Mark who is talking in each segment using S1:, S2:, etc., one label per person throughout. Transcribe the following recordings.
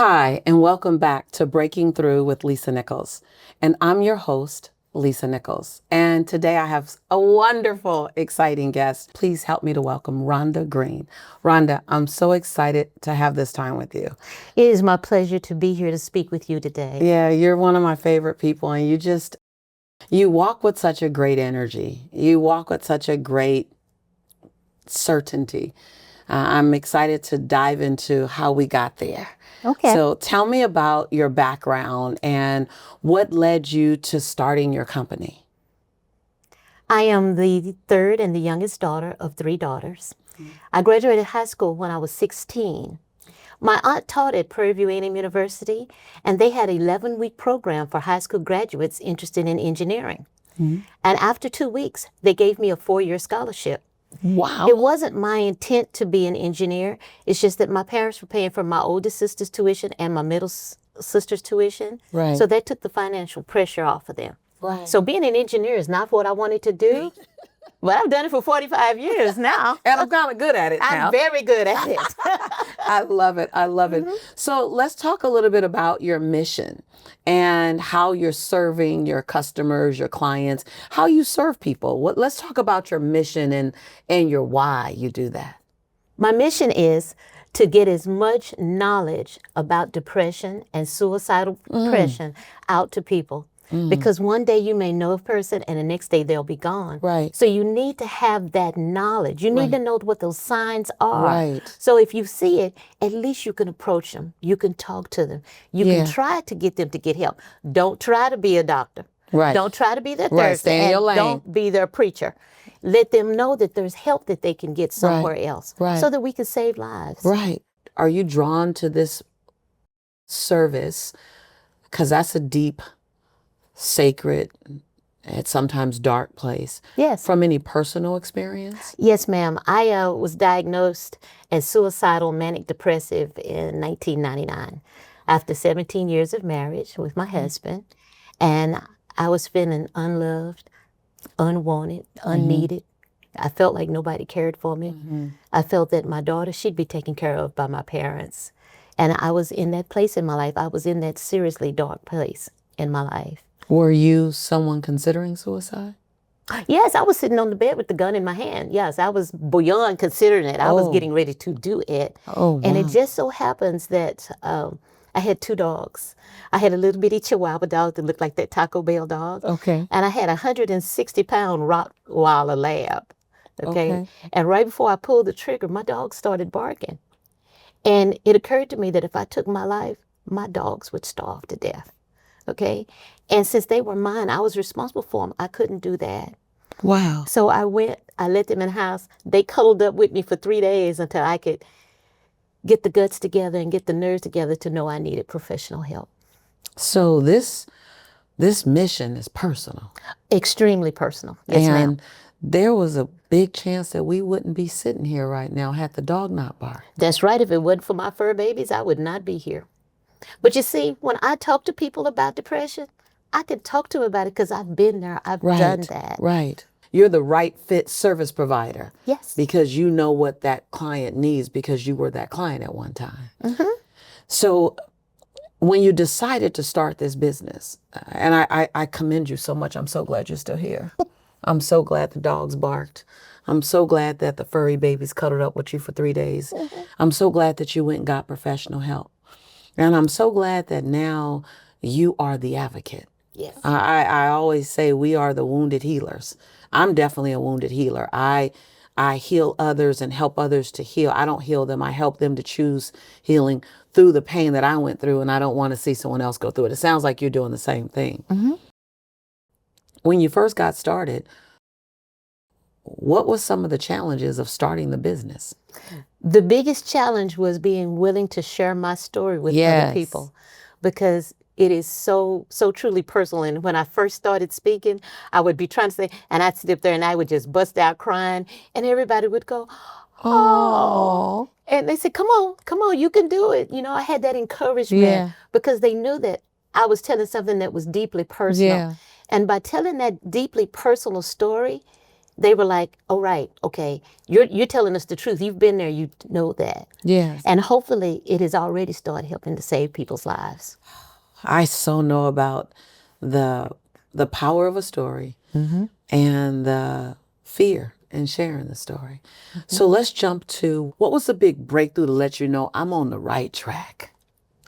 S1: Hi, and welcome back to Breaking Through with Lisa Nichols. And I'm your host, Lisa Nichols. And today I have a wonderful, exciting guest. Please help me to welcome Rhonda Green. Rhonda, I'm so excited to have this time with you.
S2: It is my pleasure to be here to speak with you today.
S1: Yeah, you're one of my favorite people, and you walk with such a great energy. You walk with such a great certainty. I'm excited to dive into how we got there.
S2: Okay.
S1: So tell me about your background and what led you to starting your company.
S2: I am the third and the youngest daughter of three daughters. I graduated high school when I was 16. My aunt taught at Prairie View A&M University, and they had an 11-week program for high school graduates interested in engineering. And after 2 weeks, they gave me a 4-year scholarship.
S1: Wow.
S2: It wasn't my intent to be an engineer. It's just that my parents were paying for my oldest sister's tuition and my middle sister's tuition.
S1: Right.
S2: So that took the financial pressure off of them.
S1: Right.
S2: So being an engineer is not what I wanted to do, but I've done it for 45 years now.
S1: And I'm kind of good at it now.
S2: I'm very good at it.
S1: I love it. I love it. So let's talk a little bit about your mission and how you're serving your customers, your clients, how you serve people. Let's talk about your mission and your why you do that.
S2: My mission is to get as much knowledge about depression and suicidal depression out to people. Because one day you may know a person and the next day they'll be gone.
S1: Right.
S2: So you need to have that knowledge. You need to know what those signs are.
S1: Right.
S2: So if you see it, at least you can approach them. You can talk to them. You can try to get them to get help. Don't try to be a doctor.
S1: Right.
S2: Don't try to be their
S1: Right.
S2: therapist.
S1: Stay in your
S2: and
S1: lane.
S2: don't be their preacher. Let them know that there's help that they can get somewhere else.
S1: Right.
S2: So that we can save lives.
S1: Right. Are you drawn to this service? Because that's a deep, sacred, and sometimes dark place.
S2: Yes.
S1: From any personal experience?
S2: Yes, ma'am. I was diagnosed as suicidal manic depressive in 1999 after 17 years of marriage with my husband. And I was feeling unloved, unwanted, unneeded. I felt like nobody cared for me. I felt that my daughter, she'd be taken care of by my parents. And I was in that place in my life. I was in that seriously dark place in my life.
S1: Were you someone considering suicide?
S2: Yes, I was sitting on the bed with the gun in my hand. Yes, I was beyond considering it. I was getting ready to do it.
S1: Oh, wow.
S2: And it just so happens that I had two dogs. I had a little bitty Chihuahua dog that looked like that Taco Bell dog.
S1: Okay.
S2: And I had a 160-pound Rottweiler lab. Okay. And right before I pulled the trigger, my dog started barking. And it occurred to me that if I took my life, my dogs would starve to death. Okay. And since they were mine, I was responsible for them. I couldn't do that.
S1: Wow.
S2: So I let them in the house. They cuddled up with me for 3 days until I could get the guts together and get the nerves together to know I needed professional help.
S1: So this mission is personal.
S2: Extremely personal. Yes, ma'am.
S1: And there was a big chance that we wouldn't be sitting here right now had the dog not barked.
S2: That's right. If it wasn't for my fur babies, I would not be here. But you see, when I talk to people about depression, I can talk to them about it because I've been there. I've done that.
S1: Right. You're the right fit service provider.
S2: Yes.
S1: Because you know what that client needs because you were that client at one time. So when you decided to start this business, and I commend you so much. I'm so glad you're still here. I'm so glad the dogs barked. I'm so glad that the furry babies cuddled up with you for 3 days. I'm so glad that you went and got professional help. And I'm so glad that now you are the advocate.
S2: Yes.
S1: I always say we are the wounded healers. I'm definitely a wounded healer. I heal others and help others to heal. I don't heal them. I help them to choose healing through the pain that I went through, and I don't want to see someone else go through it. It sounds like you're doing the same thing. When you first got started, what was some of the challenges of starting the business?
S2: The biggest challenge was being willing to share my story with other people, because it is so truly personal. And when I first started speaking, I would be trying to say, and I'd sit up there and I would just bust out crying, and everybody would go, oh. And they said, come on, you can do it. You know, I had that encouragement because they knew that I was telling something that was deeply personal. And by telling that deeply personal story, they were like, "Oh, right, okay, you're telling us the truth. You've been there. You know that."
S1: Yes.
S2: And hopefully it has already started helping to save people's lives.
S1: I so know about the power of a story and the fear in sharing the story. So let's jump to, what was the big breakthrough to let you know I'm on the right track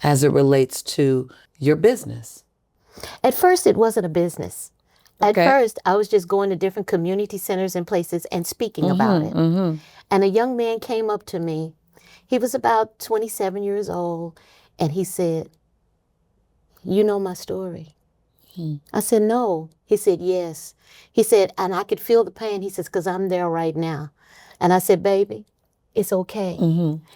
S1: as it relates to your business?
S2: At first, it wasn't a business. At
S1: Okay.
S2: first, I was just going to different community centers and places and speaking about it. And a young man came up to me. He was about 27 years old. And he said, "You know my story." I said, "No." He said, "Yes." He said, and I could feel the pain. He says, "Because I'm there right now." And I said, "Baby, it's okay.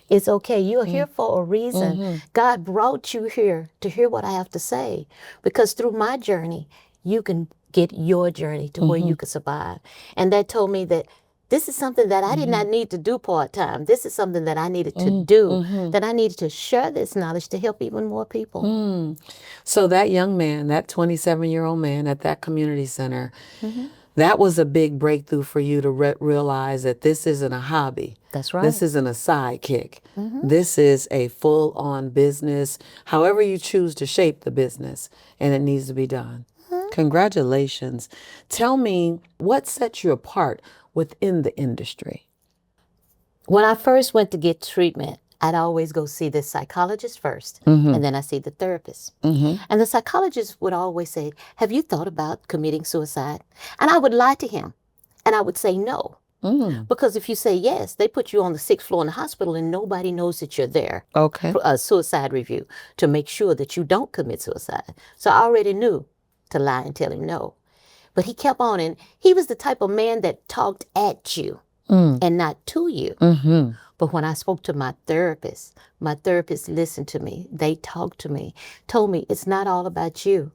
S2: It's okay. You're here for a reason. God brought you here to hear what I have to say. Because through my journey, you can get your journey to where you can survive." And that told me that this is something that I did not need to do part-time. This is something that I needed to do, that I needed to share this knowledge to help even more people.
S1: So that young man, that 27-year-old man at that community center, that was a big breakthrough for you to realize that this isn't a hobby.
S2: That's right.
S1: This isn't a sidekick. This is a full-on business, however you choose to shape the business, and it needs to be done. Congratulations. Tell me, what sets you apart within the industry?
S2: When I first went to get treatment, I'd always go see the psychologist first, and then I see the therapist. And the psychologist would always say, "Have you thought about committing suicide?" And I would lie to him, and I would say no. Because if you say yes, they put you on the 6th floor in the hospital and nobody knows that you're there
S1: Okay.
S2: for a suicide review to make sure that you don't commit suicide. So I already knew to lie and tell him no. But he kept on, and he was the type of man that talked at you and not to you. But when I spoke to my therapist listened to me. They talked to me, told me it's not all about you.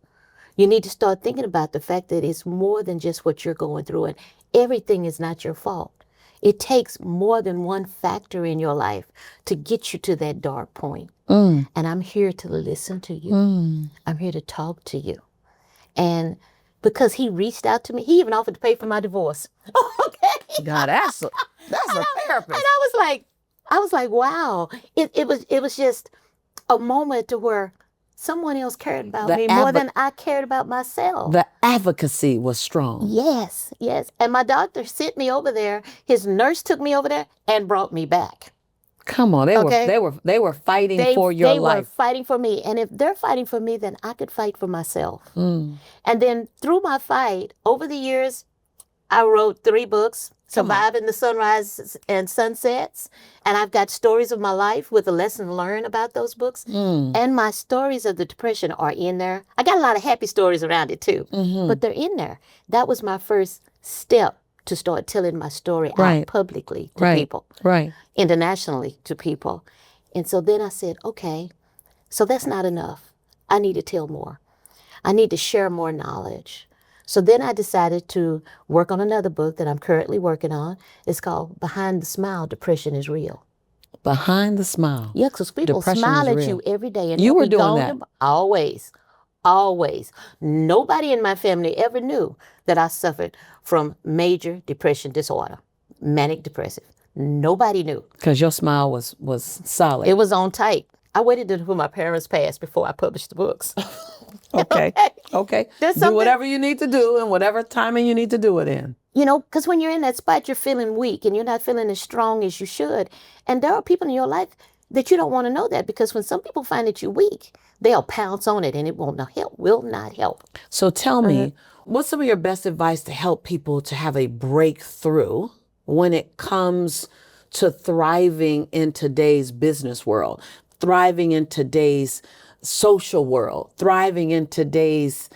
S2: You need to start thinking about the fact that it's more than just what you're going through, and everything is not your fault. It takes more than one factor in your life to get you to that dark point. And I'm here to listen to you. I'm here to talk to you. And because he reached out to me, he even offered to pay for my divorce. Okay.
S1: God, that's a therapist.
S2: And I was like, wow. It was just a moment to where someone else cared about me more than I cared about myself.
S1: The advocacy was strong.
S2: Yes, yes. And my doctor sent me over there. His nurse took me over there and brought me back.
S1: Come on, they were fighting for your life. They were
S2: fighting for me. And if they're fighting for me, then I could fight for myself. And then through my fight, over the years, I wrote 3 books, Surviving the Sunrises and Sunsets. And I've got stories of my life with a lesson learned about those books. And my stories of the depression are in there. I got a lot of happy stories around it too, but they're in there. That was my first step to start telling my story out publicly to people, internationally to people. And so then I said, okay, so that's not enough. I need to tell more. I need to share more knowledge. So then I decided to work on another book that I'm currently working on. It's called Behind the Smile, Depression is Real.
S1: Behind the Smile.
S2: Yeah, because people smile at you every day. And
S1: you were doing that?
S2: Always. Always. Nobody in my family ever knew that I suffered from major depression disorder, manic depressive. Nobody knew.
S1: Because your smile was solid.
S2: It was on tight. I waited until my parents passed before I published the books.
S1: Okay. Do whatever you need to do and whatever timing you need to do it in.
S2: You know, because when you're in that spot, you're feeling weak and you're not feeling as strong as you should. And there are people in your life that you don't want to know that, because when some people find that you're weak, they'll pounce on it and it will not help.
S1: So tell me, what's some of your best advice to help people to have a breakthrough when it comes to thriving in today's business world, thriving in today's social world, thriving in today's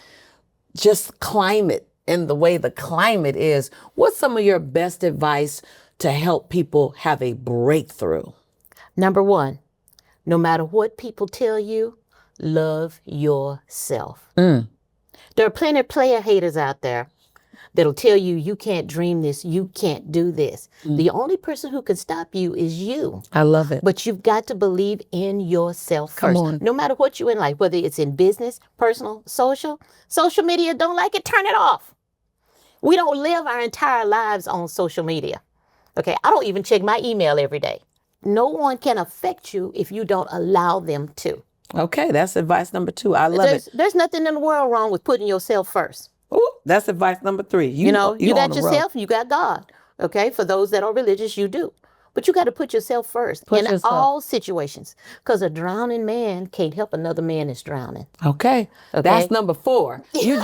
S1: just climate and the way the climate is? What's some of your best advice to help people have a breakthrough?
S2: Number 1, no matter what people tell you, love yourself. There are plenty of player haters out there that'll tell you, you can't dream this, you can't do this. The only person who can stop you is you.
S1: I love it.
S2: But you've got to believe in yourself first.
S1: Come on.
S2: No matter what you're in life, whether it's in business, personal, social media, don't like it, turn it off. We don't live our entire lives on social media. Okay, I don't even check my email every day. No one can affect you if you don't allow them to.
S1: Okay, that's advice number 2. I love it.
S2: There's nothing in the world wrong with putting yourself first.
S1: Ooh, that's advice number 3.
S2: You know, you
S1: on
S2: got
S1: the road.
S2: yourself, you got God. Okay, for those that are religious, you do. But you got to put yourself first in all situations, because a drowning man can't help another man that's drowning.
S1: Okay, that's number 4. You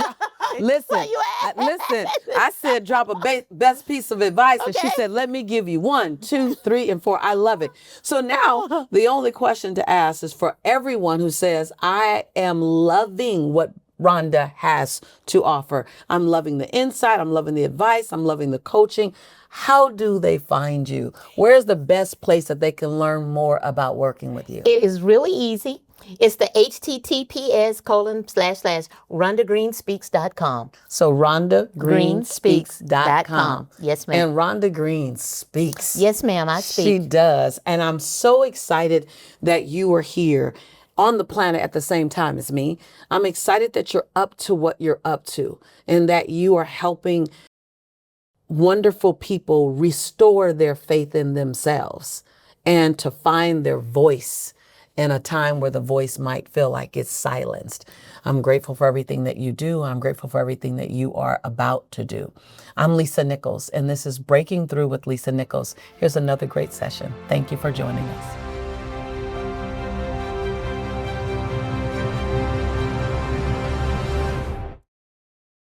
S1: listen,
S2: you
S1: listen. I said drop a best piece of advice, and she said, "Let me give you 1, 2, 3, and 4." I love it. So now the only question to ask is for everyone who says, "I am loving what Rhonda has to offer. I'm loving the insight. I'm loving the advice. I'm loving the coaching." How do they find you? Where's the best place that they can learn more about working with you?
S2: It is really easy. It's the https://RhondaGreenSpeaks.com.
S1: So RhondaGreenSpeaks.com.
S2: Yes, ma'am.
S1: And Rhonda Green speaks.
S2: Yes, ma'am, I speak.
S1: She does. And I'm so excited that you are here on the planet at the same time as me. I'm excited that you're up to what you're up to and that you are helping wonderful people restore their faith in themselves and to find their voice in a time where the voice might feel like it's silenced. I'm grateful for everything that you do. I'm grateful for everything that you are about to do. I'm Lisa Nichols, and this is Breaking Through with Lisa Nichols. Here's another great session. Thank you for joining us.